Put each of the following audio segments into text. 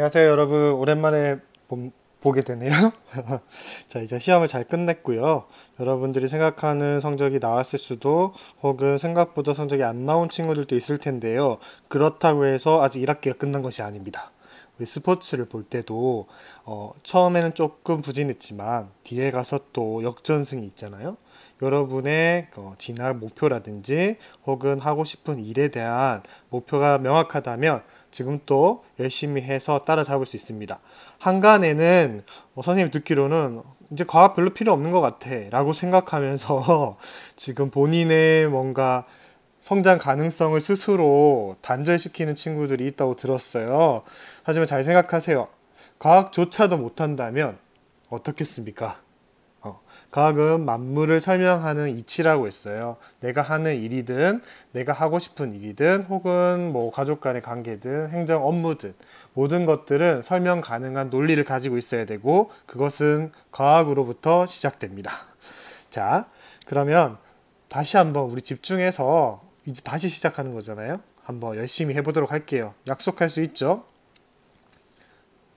안녕하세요 여러분. 오랜만에 보게 되네요. 자, 이제 시험을 잘 끝냈고요. 여러분들이 생각하는 성적이 나왔을 수도 혹은 생각보다 성적이 안 나온 친구들도 있을 텐데요. 그렇다고 해서 아직 1학기가 끝난 것이 아닙니다. 우리 스포츠를 볼 때도 처음에는 조금 부진했지만 뒤에 가서 또 역전승이 있잖아요. 여러분의 진학 목표라든지 혹은 하고 싶은 일에 대한 목표가 명확하다면 지금 또 열심히 해서 따라잡을 수 있습니다. 한간에는 선생님이 듣기로는 이제 과학 별로 필요 없는 것 같아 라고 생각하면서 지금 본인의 뭔가 성장 가능성을 스스로 단절시키는 친구들이 있다고 들었어요. 하지만 잘 생각하세요. 과학조차도 못한다면 어떻겠습니까? 과학은 만물을 설명하는 이치라고 했어요. 내가 하는 일이든 내가 하고 싶은 일이든 혹은 뭐 가족 간의 관계든 행정 업무든 모든 것들은 설명 가능한 논리를 가지고 있어야 되고 그것은 과학으로부터 시작됩니다. 자, 그러면 다시 한번 우리 집중해서 이제 다시 시작하는 거잖아요. 한번 열심히 해보도록 할게요. 약속할 수 있죠?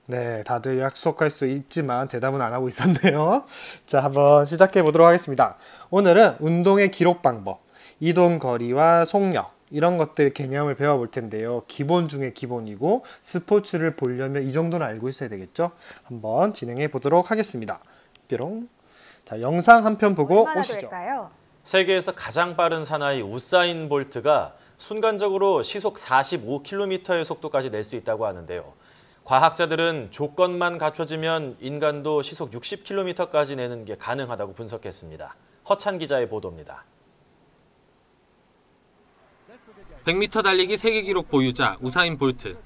네, 다들 약속할 수 있지만 대답은 안 하고 있었네요. 자, 한번 시작해 보도록 하겠습니다. 오늘은 운동의 기록 방법, 이동 거리와 속력 이런 것들 개념을 배워볼 텐데요. 기본 중에 기본이고 스포츠를 보려면 이 정도는 알고 있어야 되겠죠? 한번 진행해 보도록 하겠습니다. 뾰롱. 자, 영상 한 편 보고 오시죠. 될까요? 세계에서 가장 빠른 사나이 우사인 볼트가 순간적으로 시속 45km의 속도까지 낼 수 있다고 하는데요. 과학자들은 조건만 갖춰지면 인간도 시속 60km까지 내는 게 가능하다고 분석했습니다. 허찬 기자의 보도입니다. 100m 달리기 세계 기록 보유자 우사인 볼트.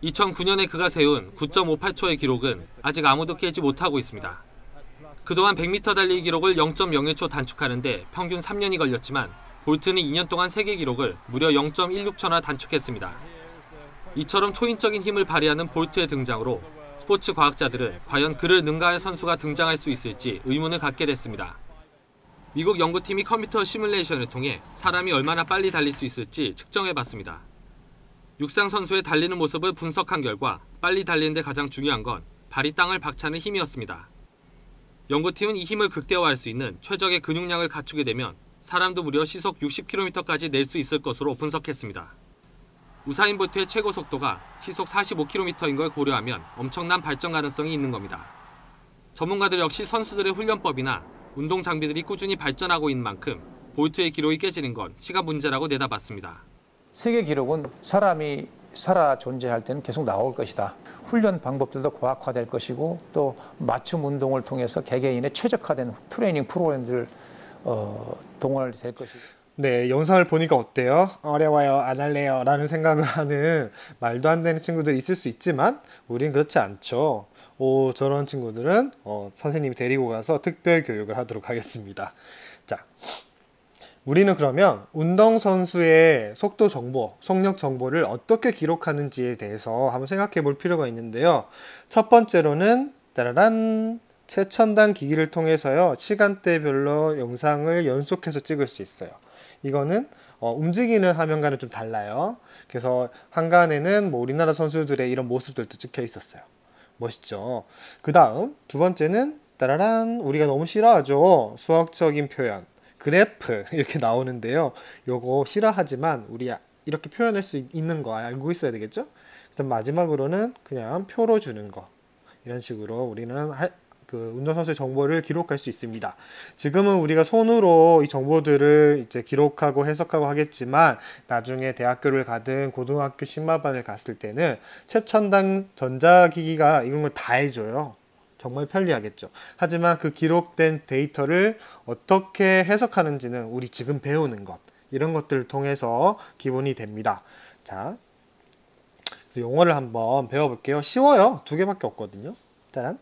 2009년에 그가 세운 9.58초의 기록은 아직 아무도 깨지 못하고 있습니다. 그동안 100m 달리기 기록을 0.01초 단축하는데 평균 3년이 걸렸지만 볼트는 2년 동안 세계 기록을 무려 0.16초나 단축했습니다. 이처럼 초인적인 힘을 발휘하는 볼트의 등장으로 스포츠 과학자들은 과연 그를 능가할 선수가 등장할 수 있을지 의문을 갖게 됐습니다. 미국 연구팀이 컴퓨터 시뮬레이션을 통해 사람이 얼마나 빨리 달릴 수 있을지 측정해봤습니다. 육상 선수의 달리는 모습을 분석한 결과 빨리 달리는 데 가장 중요한 건 발이 땅을 박차는 힘이었습니다. 연구팀은 이 힘을 극대화할 수 있는 최적의 근육량을 갖추게 되면 사람도 무려 시속 60km까지 낼 수 있을 것으로 분석했습니다. 우사인 볼트의 최고 속도가 시속 45km인 걸 고려하면 엄청난 발전 가능성이 있는 겁니다. 전문가들 역시 선수들의 훈련법이나 운동 장비들이 꾸준히 발전하고 있는 만큼 볼트의 기록이 깨지는 건 시간 문제라고 내다봤습니다. 세계 기록은 사람이 살아 존재할 때는 계속 나올 것이다. 훈련 방법들도 과학화될 것이고 또 맞춤 운동을 통해서 개개인의 최적화된 트레이닝 프로그램들 동원될 것이고. 네, 영상을 보니까 어때요? 어려워요, 안 할래요 라는 생각을 하는 말도 안 되는 친구들이 있을 수 있지만 우린 그렇지 않죠. 저런 친구들은 선생님이 데리고 가서 특별 교육을 하도록 하겠습니다. 자, 우리는 그러면 운동선수의 속도 정보, 속력 정보를 어떻게 기록하는지에 대해서 한번 생각해 볼 필요가 있는데요. 첫 번째로는 따라란 최첨단 기기를 통해서요, 시간대별로 영상을 연속해서 찍을 수 있어요. 이거는 움직이는 화면과는 좀 달라요. 그래서 한간에는 뭐 우리나라 선수들의 이런 모습들도 찍혀 있었어요. 멋있죠. 그 다음 두 번째는 따라란 우리가 너무 싫어하죠. 수학적인 표현, 그래프 이렇게 나오는데요. 요거 싫어하지만 우리 이렇게 표현할 수 있는 거 알고 있어야 되겠죠. 그다음 마지막으로는 그냥 표로 주는 거. 이런 식으로 우리는 운동선수의 정보를 기록할 수 있습니다. 지금은 우리가 손으로 이 정보들을 이제 기록하고 해석하고 하겠지만 나중에 대학교를 가든 고등학교 신마반을 갔을 때는 최첨단 전자기기가 이런 걸 다 해줘요. 정말 편리하겠죠. 하지만 그 기록된 데이터를 어떻게 해석하는지는 우리 지금 배우는 것, 이런 것들을 통해서 기본이 됩니다. 자, 그래서 용어를 한번 배워볼게요. 쉬워요. 2개밖에 없거든요. 짠.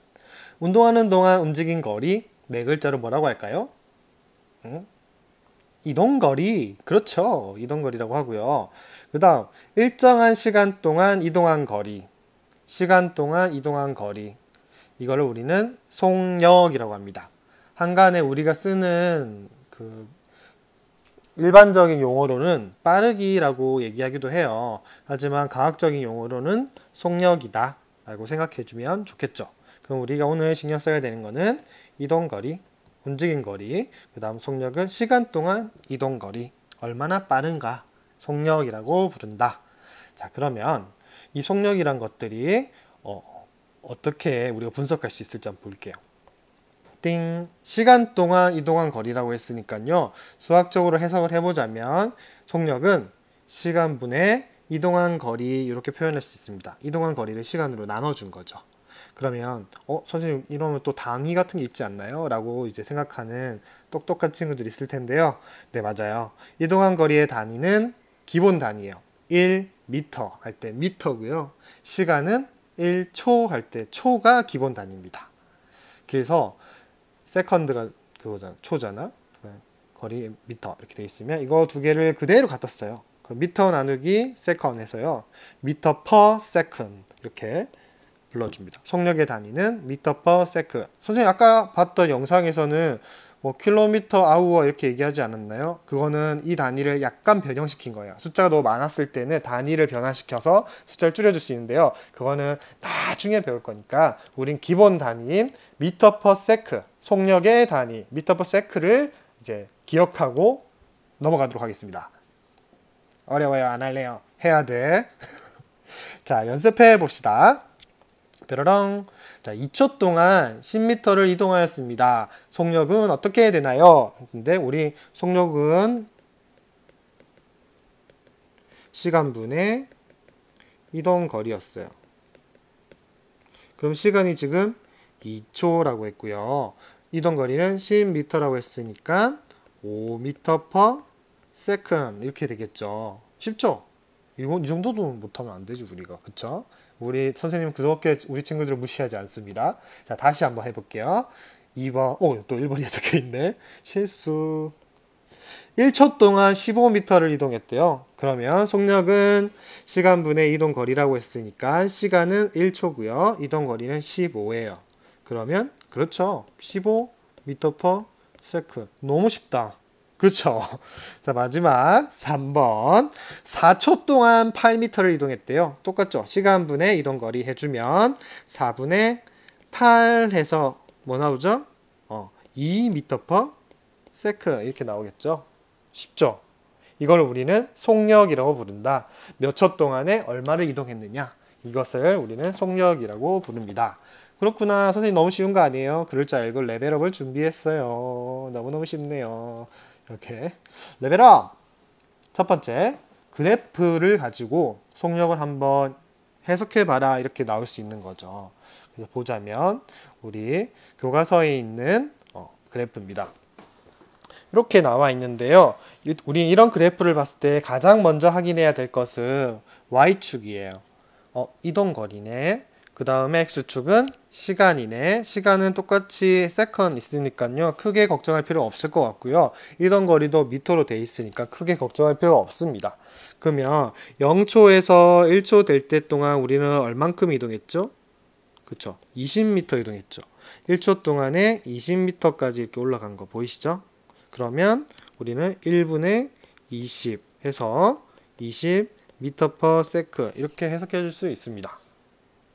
운동하는 동안 움직인 거리, 4글자로 뭐라고 할까요? 이동거리. 그렇죠. 이동거리라고 하고요. 그 다음 일정한 시간 동안 이동한 거리, 시간 동안 이동한 거리, 이거를 우리는 속력이라고 합니다. 한간에 우리가 쓰는 일반적인 용어로는 빠르기라고 얘기하기도 해요. 하지만 과학적인 용어로는 속력이다 라고 생각해주면 좋겠죠. 그럼 우리가 오늘 신경 써야 되는 거는 이동거리, 움직인 거리, 그 다음 속력은 시간 동안 이동거리, 얼마나 빠른가, 속력이라고 부른다. 자, 그러면 이 속력이란 것들이 어떻게 우리가 분석할 수 있을지 한번 볼게요. 띵! 시간 동안 이동한 거리라고 했으니까요. 수학적으로 해석을 해보자면 속력은 시간분의 이동한 거리 이렇게 표현할 수 있습니다. 이동한 거리를 시간으로 나눠준 거죠. 그러면 선생님 이러면 또 단위 같은 게 있지 않나요? 라고 이제 생각하는 똑똑한 친구들이 있을 텐데요. 네, 맞아요. 이동한 거리의 단위는 기본 단위예요. 1m 할 때 미터고요. 시간은 1초 할 때 초가 기본 단위입니다. 그래서 세컨드가 그거잖아, 초잖아. 거리 미터 이렇게 돼 있으면 이거 두 개를 그대로 갖다 써요. 그 미터 나누기 세컨 해서요. 미터 퍼 세컨 이렇게 불러줍니다. 속력의 단위는 미터 퍼 세컨. 선생님 아까 봤던 영상에서는 뭐 킬로미터 아우어 이렇게 얘기하지 않았나요? 그거는 이 단위를 약간 변형시킨 거예요. 숫자가 너무 많았을 때는 단위를 변화시켜서 숫자를 줄여줄 수 있는데요. 그거는 나중에 배울 거니까 우린 기본 단위인 미터 퍼 세컨, 속력의 단위 미터 퍼 세컨을 이제 기억하고 넘어가도록 하겠습니다. 어려워요? 안 할래요? 해야 돼. 자, 연습해 봅시다. 뾰로롱. 자, 2초 동안 10m를 이동하였습니다. 속력은 어떻게 되나요? 근데 우리 속력은 시간분의 이동거리였어요. 그럼 시간이 지금 2초라고 했고요. 이동거리는 10m라고 했으니까 5m per second 이렇게 되겠죠. 쉽죠? 이건 이 정도도 못하면 안 되지 우리가. 그쵸? 우리 선생님 그렇게 우리 친구들을 무시하지 않습니다. 자, 다시 한번 해볼게요. 2번, 또 1번이 적혀있네. 실수. 1초 동안 15m를 이동했대요. 그러면 속력은 시간분의 이동거리라고 했으니까 시간은 1초고요. 이동거리는 15예요. 그러면 그렇죠. 15m per second. 너무 쉽다. 그렇죠. 자, 마지막 3번. 4초 동안 8m를 이동했대요. 똑같죠. 시간분의 이동거리 해주면 4분의 8 해서 뭐 나오죠? 2m per second 이렇게 나오겠죠. 쉽죠. 이걸 우리는 속력이라고 부른다. 몇 초 동안에 얼마를 이동했느냐. 이것을 우리는 속력이라고 부릅니다. 그렇구나. 선생님 너무 쉬운 거 아니에요? 그럴 줄 알고 레벨업을 준비했어요. 너무너무 쉽네요. 이렇게 레벨업! 첫 번째, 그래프를 가지고 속력을 한번 해석해봐라 이렇게 나올 수 있는 거죠. 그래서 보자면 우리 교과서에 있는 그래프입니다. 이렇게 나와 있는데요. 우리 이런 그래프를 봤을 때 가장 먼저 확인해야 될 것은 Y축이에요. 이동거리네. 그 다음에 X축은 시간이네. 시간은 똑같이 세컨 있으니까요. 크게 걱정할 필요 없을 것 같고요. 이동거리도 미터로 돼 있으니까 크게 걱정할 필요 없습니다. 그러면 0초에서 1초 될 때 동안 우리는 얼만큼 이동했죠? 그쵸? 20m 이동했죠. 1초 동안에 20m까지 이렇게 올라간 거 보이시죠? 그러면 우리는 1분의 20 해서 20m per second 이렇게 해석해 줄 수 있습니다.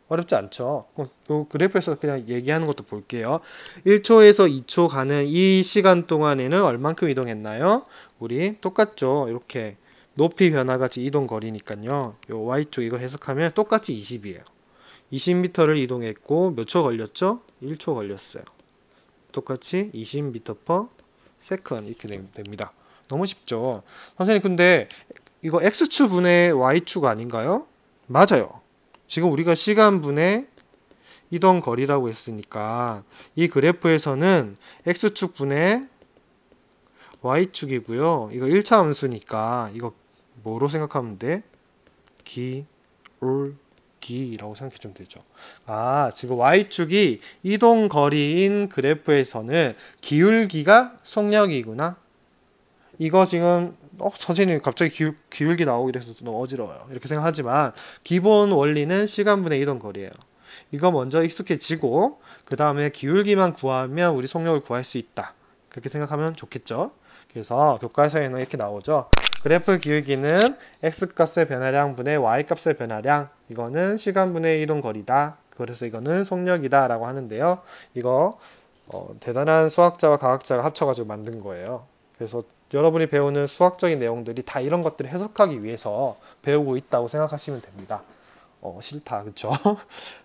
어렵지 않죠? 이 그래프에서 그냥 얘기하는 것도 볼게요. 1초에서 2초 가는 이 시간 동안에는 얼만큼 이동했나요? 우리 똑같죠? 이렇게 높이 변화같이 이동 거리니까요. 요 Y쪽 이거 해석하면 똑같이 20이에요. 20m를 이동했고 몇 초 걸렸죠? 1초 걸렸어요. 똑같이 20m per second 이렇게 됩니다. 너무 쉽죠? 선생님 근데 이거 X축 분의 Y축 아닌가요? 맞아요. 지금 우리가 시간분의 이동거리라고 했으니까 이 그래프에서는 X축 분의 Y축이고요. 이거 1차 함수니까 이거 뭐로 생각하면 돼? 기울기라고 생각해주면 되죠. 지금 Y축이 이동거리인 그래프에서는 기울기가 속력이구나. 이거 지금 선생님 갑자기 기울기 나오고 이래서 너무 어지러워요. 이렇게 생각하지만 기본 원리는 시간분의 이동거리예요. 이거 먼저 익숙해지고 그 다음에 기울기만 구하면 우리 속력을 구할 수 있다. 그렇게 생각하면 좋겠죠. 그래서 교과서에는 이렇게 나오죠. 그래프 기울기는 x값의 변화량 분의 y값의 변화량, 이거는 시간 분의 이동 거리다. 그래서 이거는 속력이다 라고 하는데요. 이거 대단한 수학자와 과학자가 합쳐가지고 만든 거예요. 그래서 여러분이 배우는 수학적인 내용들이 다 이런 것들을 해석하기 위해서 배우고 있다고 생각하시면 됩니다. 싫다, 그쵸?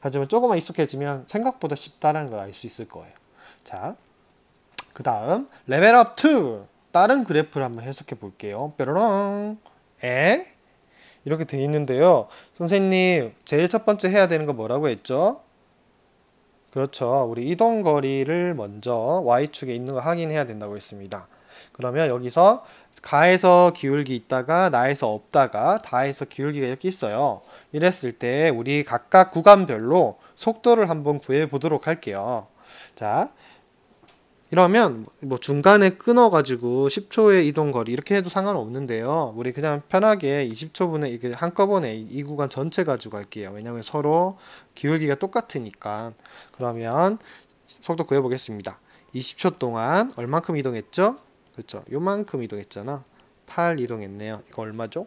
하지만 조금만 익숙해지면 생각보다 쉽다는 걸 알 수 있을 거예요. 자, 그 다음 레벨업 2, 다른 그래프를 한번 해석해 볼게요. 뾰로롱. 이렇게 돼 있는데요. 선생님, 제일 첫 번째 해야 되는 거 뭐라고 했죠? 그렇죠. 우리 이동 거리를 먼저 y축에 있는 거 확인해야 된다고 했습니다. 그러면 여기서 가에서 기울기 있다가 나에서 없다가 다에서 기울기가 이렇게 있어요. 이랬을 때 우리 각각 구간별로 속도를 한번 구해 보도록 할게요. 자, 이러면 뭐 중간에 끊어가지고 10초의 이동 거리 이렇게 해도 상관없는데요. 우리 그냥 편하게 20초분에 이게 한꺼번에 이 구간 전체 가지고 할게요. 왜냐면 서로 기울기가 똑같으니까. 그러면 속도 구해보겠습니다. 20초 동안 얼만큼 이동했죠? 그렇죠. 요만큼 이동했잖아. 8 이동했네요. 이거 얼마죠?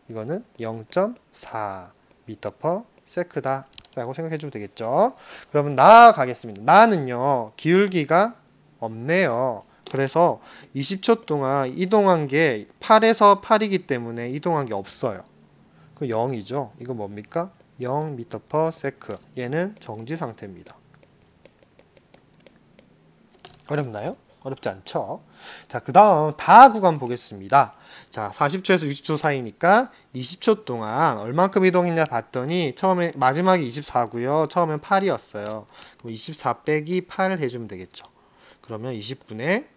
이거는 0.4 m/s다 라고 생각해주면 되겠죠. 그러면 나아가겠습니다. 나는요, 기울기가 없네요. 그래서 20초 동안 이동한 게 8에서 8이기 때문에 이동한 게 없어요. 그 0이죠. 이거 뭡니까? 0 m/s. 얘는 정지 상태입니다. 어렵나요? 어렵지 않죠? 자, 그 다음 다 구간 보겠습니다. 자, 40초에서 60초 사이니까 20초 동안 얼만큼 이동했냐 봤더니 처음에 마지막이 24고요. 처음엔 8이었어요. 그럼 24 빼기 8 해주면 되겠죠. 그러면 20분의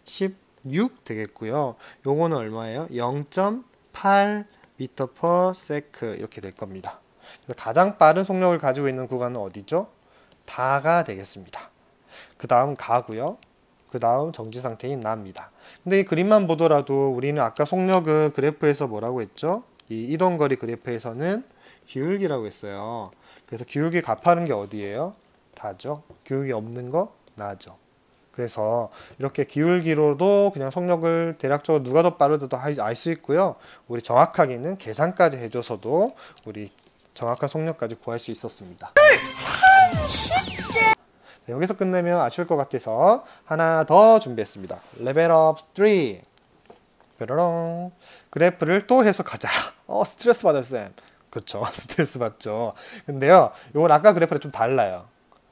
16 되겠고요. 요거는 얼마예요? 0.8 m/s 이렇게 될 겁니다. 그래서 가장 빠른 속력을 가지고 있는 구간은 어디죠? 다가 되겠습니다. 그 다음 가고요. 그 다음 정지 상태인 나입니다. 근데 이 그림만 보더라도 우리는 아까 속력은 그래프에서 뭐라고 했죠? 이 이동거리 그래프에서는 기울기라고 했어요. 그래서 기울기 값하는 게 어디예요? 다죠. 기울기 없는 거 나죠. 그래서 이렇게 기울기로도 그냥 속력을 대략적으로 누가 더 빠르다도 알 수 있고요. 우리 정확하게는 계산까지 해줘서도 우리 정확한 속력까지 구할 수 있었습니다. 네, 여기서 끝내면 아쉬울 것 같아서 하나 더 준비했습니다. 레벨업 3. 뾰로롱. 그래프를 또 해석하자. 스트레스 받아요, 쌤. 그렇죠. 스트레스 받죠. 근데요, 이건 아까 그래프랑 좀 달라요.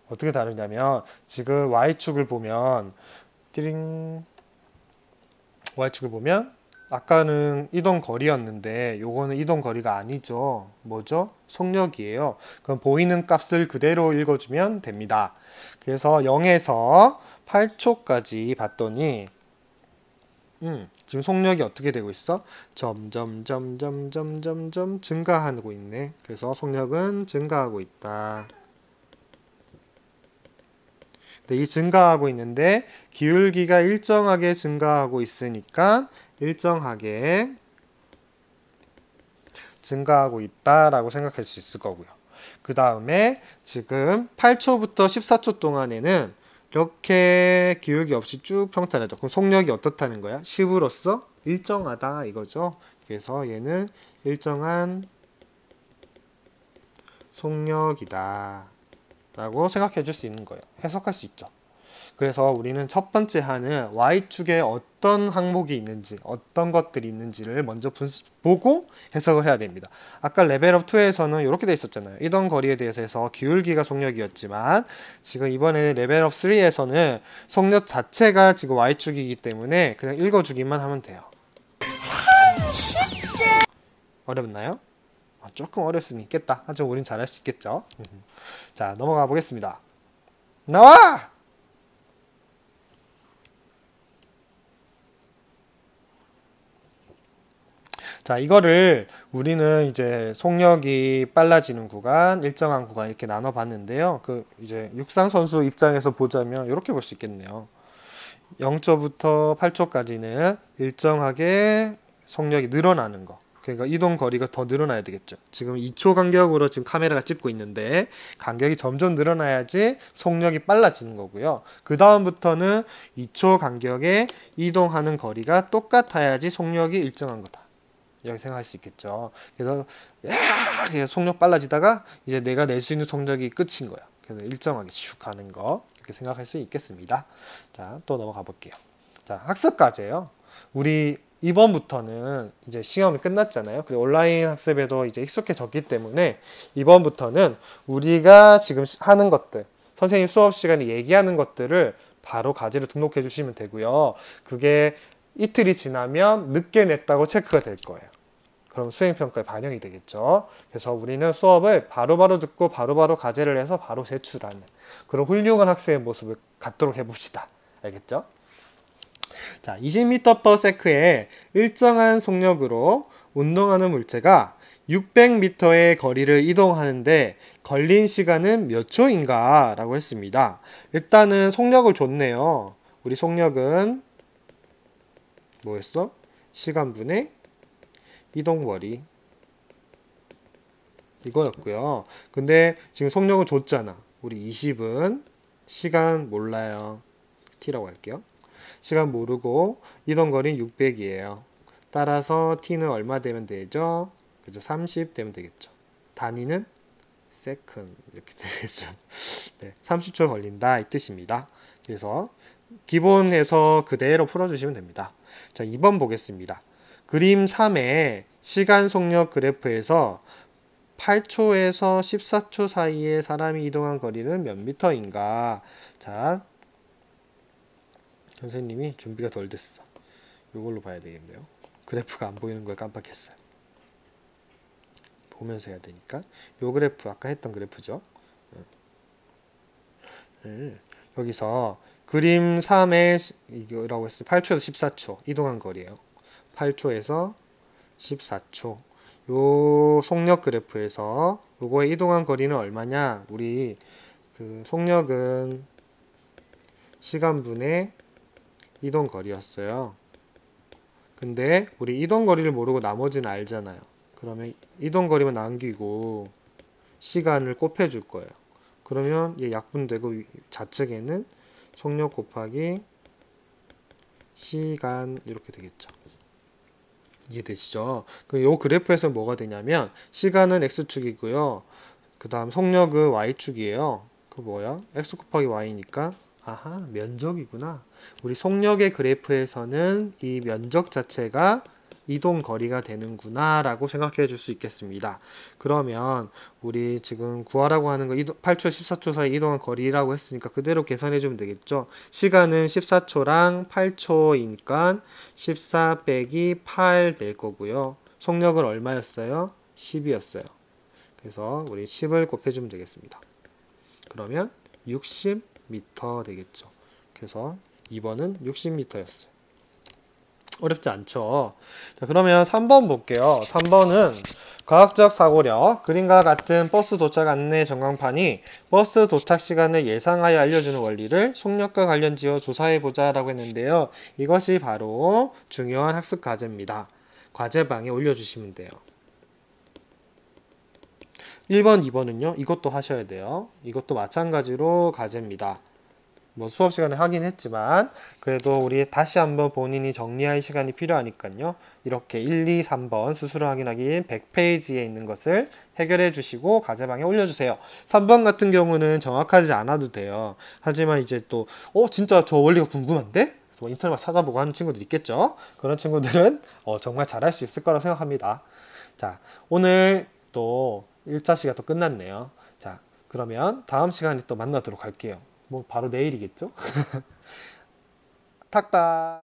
어떻게 다르냐면 지금 Y축을 보면 띠링 Y축을 보면 아까는 이동 거리였는데 요거는 이동 거리가 아니죠. 뭐죠? 속력이에요. 그럼 보이는 값을 그대로 읽어주면 됩니다. 그래서 0에서 8초까지 봤더니 지금 속력이 어떻게 되고 있어? 점점 증가하고 있네. 그래서 속력은 증가하고 있다. 네, 이 증가하고 있는데 기울기가 일정하게 증가하고 있으니까 일정하게 증가하고 있다라고 생각할 수 있을 거고요. 그 다음에 지금 8초부터 14초 동안에는 이렇게 기울기 없이 쭉 평탄하죠. 그럼 속력이 어떻다는 거야? 10으로서 일정하다 이거죠. 그래서 얘는 일정한 속력이다 라고 생각해 줄 수 있는 거예요. 해석할 수 있죠. 그래서 우리는 첫 번째 하는 Y축에 어떤 항목이 있는지 어떤 것들이 있는지를 먼저 보고 해석을 해야 됩니다. 아까 레벨업 2에서는 이렇게 돼 있었잖아요. 이동 거리에 대해서 해서 기울기가 속력이었지만 지금 이번에 레벨업 3에서는 속력 자체가 지금 Y축이기 때문에 그냥 읽어주기만 하면 돼요. 어렵나요? 조금 어려울 수는 있겠다. 하지만 우린 잘할 수 있겠죠. 자, 넘어가 보겠습니다. 나와! 자, 이거를 우리는 이제 속력이 빨라지는 구간, 일정한 구간 이렇게 나눠 봤는데요. 그 이제 육상 선수 입장에서 보자면 이렇게 볼 수 있겠네요. 0초부터 8초까지는 일정하게 속력이 늘어나는 거. 그러니까 이동 거리가 더 늘어나야 되겠죠. 지금 2초 간격으로 지금 카메라가 찍고 있는데 간격이 점점 늘어나야지 속력이 빨라지는 거고요. 그 다음부터는 2초 간격에 이동하는 거리가 똑같아야지 속력이 일정한 거다. 이렇게 생각할 수 있겠죠. 그래서 속력 빨라지다가 이제 내가 낼 수 있는 속력이 끝인 거야. 그래서 일정하게 슉 가는 거 이렇게 생각할 수 있겠습니다. 자, 또 넘어가 볼게요. 자, 학습 과제예요. 우리 이번부터는 이제 시험이 끝났잖아요. 그리고 온라인 학습에도 이제 익숙해졌기 때문에 이번부터는 우리가 지금 하는 것들, 선생님 수업 시간에 얘기하는 것들을 바로 과제로 등록해 주시면 되고요. 그게 이틀이 지나면 늦게 냈다고 체크가 될 거예요. 그럼 수행평가에 반영이 되겠죠. 그래서 우리는 수업을 바로바로 듣고 바로바로 과제를 해서 바로 제출하는 그런 훌륭한 학생의 모습을 갖도록 해봅시다. 알겠죠? 자, 20m/s의 일정한 속력으로 운동하는 물체가 600m의 거리를 이동하는데 걸린 시간은 몇 초인가? 라고 했습니다. 일단은 속력을 줬네요. 우리 속력은 뭐였어? 시간분의 이동거리 이거였고요. 근데 지금 속력을 줬잖아. 우리 20은 시간 몰라요. t라고 할게요. 시간 모르고 이동거리는 600이에요. 따라서 t는 얼마 되면 되죠? 그죠? 30 되면 되겠죠. 단위는 second 이렇게 되겠죠. 네, 30초 걸린다 이 뜻입니다. 그래서 기본에서 그대로 풀어주시면 됩니다. 자, 2번 보겠습니다. 그림 3의 시간 속력 그래프에서 8초에서 14초 사이에 사람이 이동한 거리는 몇 미터인가? 자, 선생님이 준비가 덜 됐어. 이걸로 봐야 되겠네요. 그래프가 안 보이는 걸 깜빡했어요. 보면서 해야 되니까. 요 그래프 아까 했던 그래프죠. 여기서 그림 3의 이거라고 했어요. 8초에서 14초 이동한 거리예요. 8초에서 14초. 요 속력 그래프에서 요거의 이동한 거리는 얼마냐? 우리 그 속력은 시간분의 이동 거리였어요. 근데 우리 이동 거리를 모르고 나머지는 알잖아요. 그러면 이동 거리만 남기고 시간을 곱해 줄 거예요. 그러면 얘 약분되고 좌측에는 속력 곱하기 시간 이렇게 되겠죠. 이해되시죠? 요 그래프에서 뭐가 되냐면 시간은 x축이고요. 그 다음 속력은 y축이에요. 그 뭐야? x 곱하기 y니까 아하, 면적이구나. 우리 속력의 그래프에서는 이 면적 자체가 이동 거리가 되는구나 라고 생각해 줄 수 있겠습니다. 그러면 우리 지금 구하라고 하는 거 8초 14초 사이 이동한 거리라고 했으니까 그대로 계산해 주면 되겠죠. 시간은 14초랑 8초이니까 14 빼기 8 될 거고요. 속력은 얼마였어요? 10이었어요. 그래서 우리 10을 곱해주면 되겠습니다. 그러면 60m 되겠죠. 그래서 2번은 60m였어요. 어렵지 않죠. 자, 그러면 3번 볼게요. 3번은 과학적 사고력. 그림과 같은 버스 도착 안내 전광판이 버스 도착 시간을 예상하여 알려주는 원리를 속력과 관련 지어 조사해보자 라고 했는데요. 이것이 바로 중요한 학습 과제입니다. 과제방에 올려주시면 돼요. 1번, 2번은요. 이것도 하셔야 돼요. 이것도 마찬가지로 과제입니다. 뭐 수업 시간에 하긴 했지만 그래도 우리 다시 한번 본인이 정리할 시간이 필요하니까요. 이렇게 1, 2, 3번 스스로 확인하기 100페이지에 있는 것을 해결해 주시고 과제방에 올려주세요. 3번 같은 경우는 정확하지 않아도 돼요. 하지만 이제 또 진짜 저 원리가 궁금한데? 인터넷 막 찾아보고 하는 친구들 있겠죠? 그런 친구들은 정말 잘할 수 있을 거라고 생각합니다. 자, 오늘 또 1차 시간 또 끝났네요. 자, 그러면 다음 시간에 또 만나도록 할게요. 뭐 바로 내일이겠죠? 탁탁.